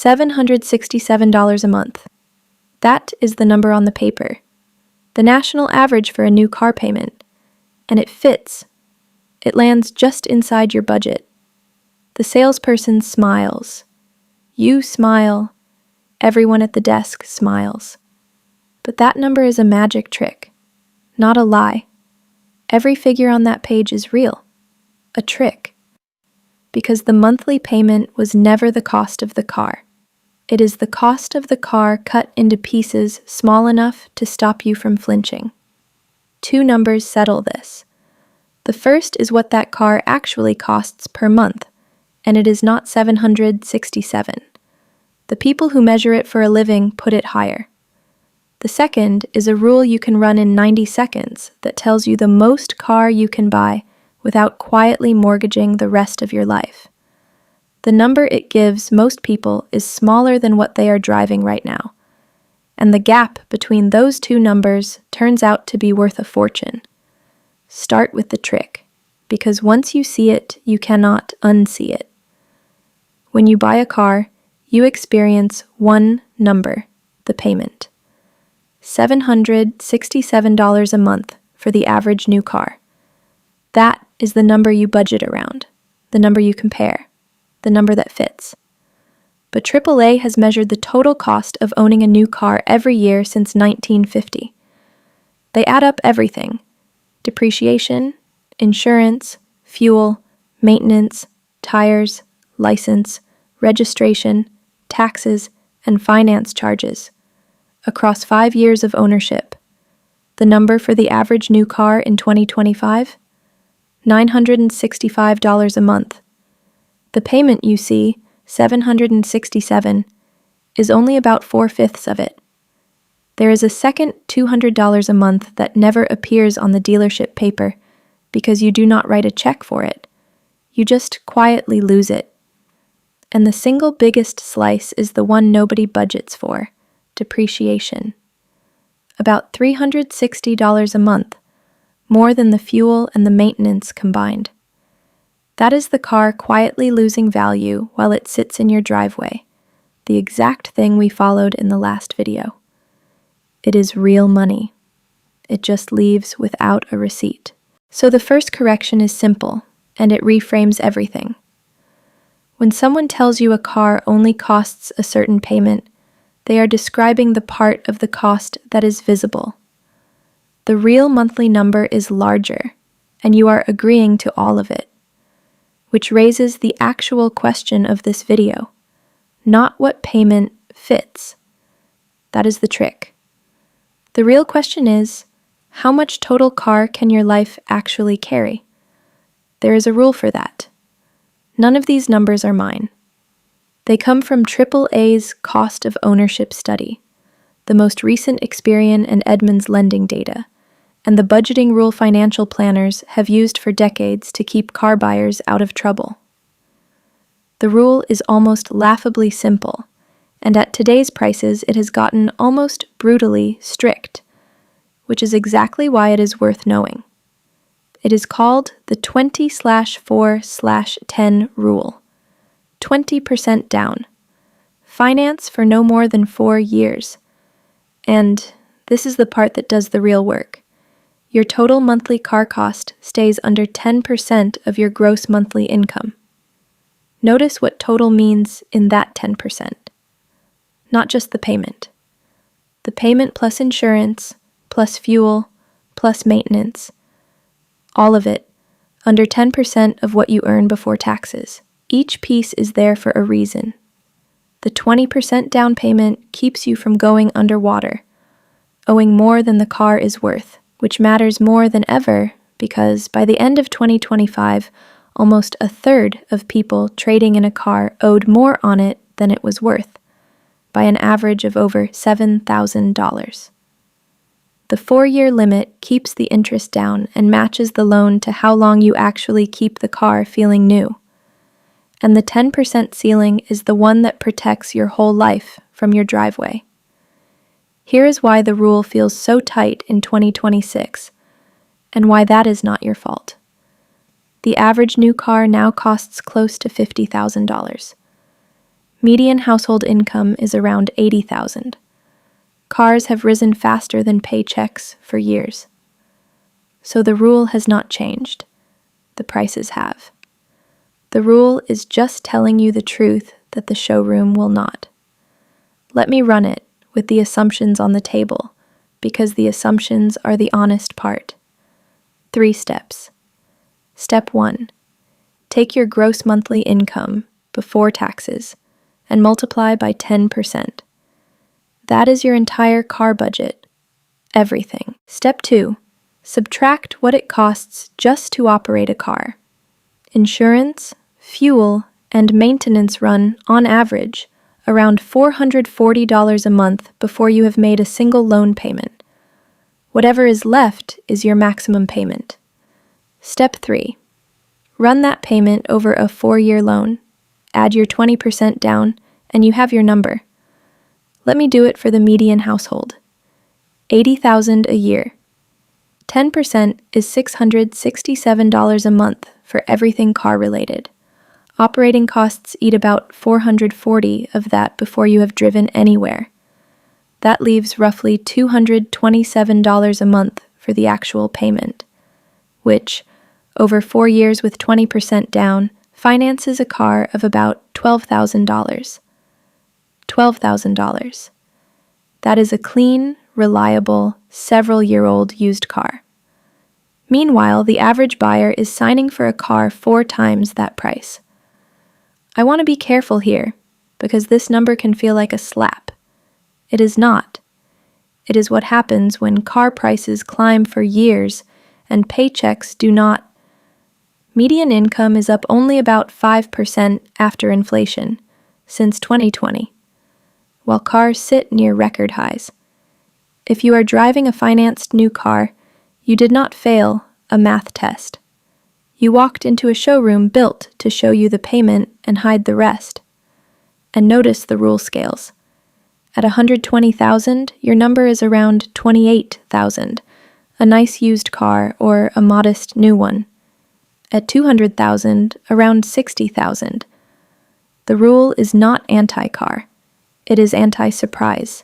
$767 a month. That is the number on the paper, the national average for a new car payment, and it fits. It lands just inside your budget. The salesperson smiles. You smile. Everyone at the desk smiles. But that number is a magic trick, not a lie. Every figure on that page is real, a trick, because the monthly payment was never the cost of the car. It is the cost of the car cut into pieces small enough to stop you from flinching. Two numbers settle this. The first is what that car actually costs per month, and it is not $767. The people who measure it for a living put it higher. The second is a rule you can run in 90 seconds that tells you the most car you can buy without quietly mortgaging the rest of your life. The number it gives most people is smaller than what they are driving right now, and the gap between those two numbers turns out to be worth a fortune. Start with the trick, because once you see it, you cannot unsee it. When you buy a car, you experience one number, the payment. $767 a month for the average new car. That is the number you budget around, the number you compare, the number that fits. But AAA has measured the total cost of owning a new car every year since 1950. They add up everything: depreciation, insurance, fuel, maintenance, tires, license, registration, taxes, and finance charges. Across 5 years of ownership, the number for the average new car in 2025? $965 a month. The payment you see, $767, is only about 4/5 of it. There is a second $200 a month that never appears on the dealership paper because you do not write a check for it. You just quietly lose it. And the single biggest slice is the one nobody budgets for: depreciation. About $360 a month, more than the fuel and the maintenance combined. That is the car quietly losing value while it sits in your driveway, the exact thing we followed in the last video. It is real money. It just leaves without a receipt. So the first correction is simple, and it reframes everything. When someone tells you a car only costs a certain payment, they are describing the part of the cost that is visible. The real monthly number is larger, and you are agreeing to all of it, which raises the actual question of this video, not what payment fits. That is the trick. The real question is, how much total car can your life actually carry? There is a rule for that. None of these numbers are mine. They come from AAA's Cost of Ownership study, the most recent Experian and Edmunds lending data, and the budgeting rule financial planners have used for decades to keep car buyers out of trouble. The rule is almost laughably simple, and at today's prices it has gotten almost brutally strict, which is exactly why it is worth knowing. It is called the 20/4/10 rule. 20% down. Finance for no more than 4 years. And this is the part that does the real work. Your total monthly car cost stays under 10% of your gross monthly income. Notice what total means in that 10%. Not just the payment. The payment plus insurance, plus fuel, plus maintenance. All of it, under 10% of what you earn before taxes. Each piece is there for a reason. The 20% down payment keeps you from going underwater, owing more than the car is worth, which matters more than ever because by the end of 2025, almost a third of people trading in a car owed more on it than it was worth, by an average of over $7,000. The 4-year limit keeps the interest down and matches the loan to how long you actually keep the car feeling new. And the 10% ceiling is the one that protects your whole life from your driveway. Here is why the rule feels so tight in 2026, and why that is not your fault. The average new car now costs close to $50,000. Median household income is around $80,000. Cars have risen faster than paychecks for years. So the rule has not changed. The prices have. The rule is just telling you the truth that the showroom will not. Let me run it with the assumptions on the table, because the assumptions are the honest part. 3 steps. Step 1. Take your gross monthly income before taxes and multiply by 10%. That is your entire car budget. Everything. Step 2. Subtract what it costs just to operate a car. Insurance, fuel, and maintenance run, on average, around $440 a month before you have made a single loan payment. Whatever is left is your maximum payment. Step 3. Run that payment over a 4-year loan. Add your 20% down, and you have your number. Let me do it for the median household. $80,000 a year. 10% is $667 a month for everything car-related. Operating costs eat about $440 of that before you have driven anywhere. That leaves roughly $227 a month for the actual payment, which, over 4 years with 20% down, finances a car of about $12,000. $12,000. That is a clean, reliable, several-year-old used car. Meanwhile, the average buyer is signing for a car 4 times that price. I want to be careful here, because this number can feel like a slap. It is not. It is what happens when car prices climb for years and paychecks do not. Median income is up only about 5% after inflation since 2020, while cars sit near record highs. If you are driving a financed new car, you did not fail a math test. You walked into a showroom built to show you the payment and hide the rest. And notice the rule scales. At $120,000, your number is around $28,000, a nice used car or a modest new one. At $200,000, around $60,000. The rule is not anti-car. It is anti-surprise.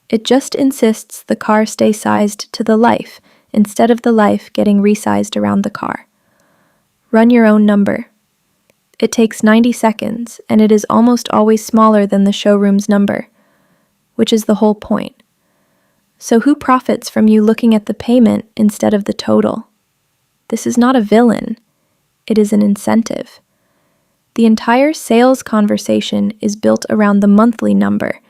It just insists the car stay sized to the life instead of the life getting resized around the car. Run your own number. It takes 90 seconds, and it is almost always smaller than the showroom's number, which is the whole point. So who profits from you looking at the payment instead of the total? This is not a villain. It is an incentive. The entire sales conversation is built around the monthly number,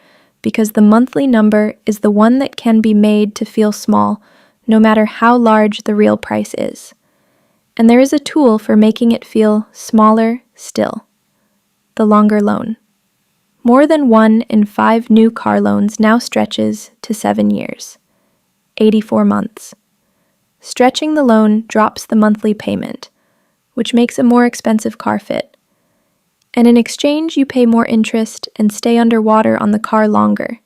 because the monthly number is the one that can be made to feel small, no matter how large the real price is. And there is a tool for making it feel smaller still: the longer loan. More than 1 in 5 new car loans now stretches to 7 years, 84 months. Stretching the loan drops the monthly payment, which makes a more expensive car fit. And in exchange, you pay more interest and stay underwater on the car longer,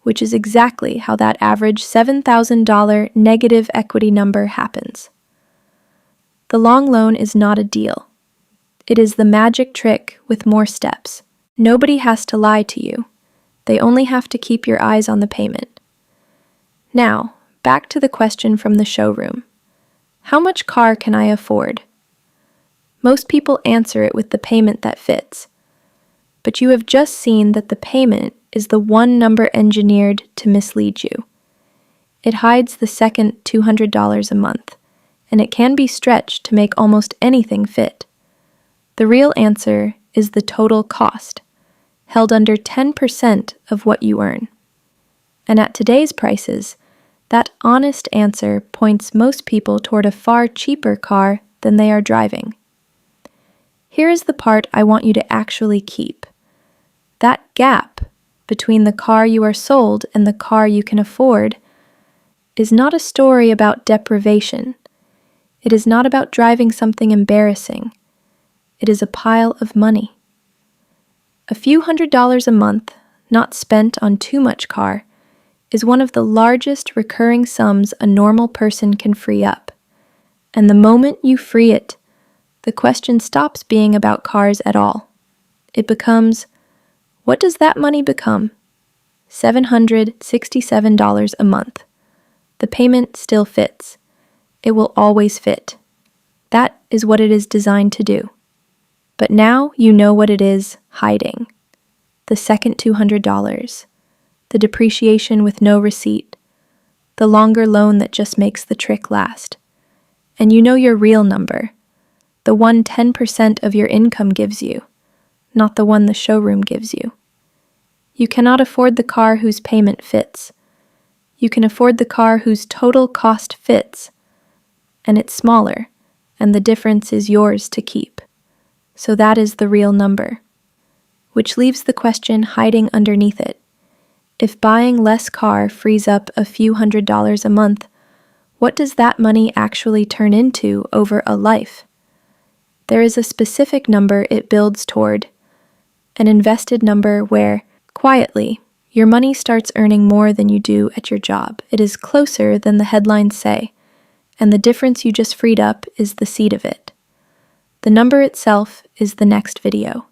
which is exactly how that average $7,000 negative equity number happens. The long loan is not a deal. It is the magic trick with more steps. Nobody has to lie to you. They only have to keep your eyes on the payment. Now, back to the question from the showroom. How much car can I afford? Most people answer it with the payment that fits. But you have just seen that the payment is the one number engineered to mislead you. It hides the second $200 a month, and it can be stretched to make almost anything fit. The real answer is the total cost, held under 10% of what you earn. And at today's prices, that honest answer points most people toward a far cheaper car than they are driving. Here is the part I want you to actually keep. That gap between the car you are sold and the car you can afford is not a story about deprivation. It is not about driving something embarrassing. It is a pile of money. A few $100s a month, not spent on too much car, is one of the largest recurring sums a normal person can free up. And the moment you free it, the question stops being about cars at all. It becomes, What does that money become? $767 a month. The payment still fits. It will always fit. That is what it is designed to do. But now you know what it is hiding. The second $200, the depreciation with no receipt, the longer loan that just makes the trick last. And you know your real number, the one 10% of your income gives you, not the one the showroom gives you. You cannot afford the car whose payment fits. You can afford the car whose total cost fits, and it's smaller, and the difference is yours to keep. So that is the real number, which leaves the question hiding underneath it. If buying less car frees up a few $100s a month, what does that money actually turn into over a life? There is a specific number it builds toward, an invested number where, quietly, your money starts earning more than you do at your job. It is closer than the headlines say, and the difference you just freed up is the seed of it. The number itself is the next video.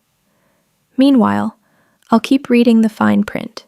Meanwhile, I'll keep reading the fine print.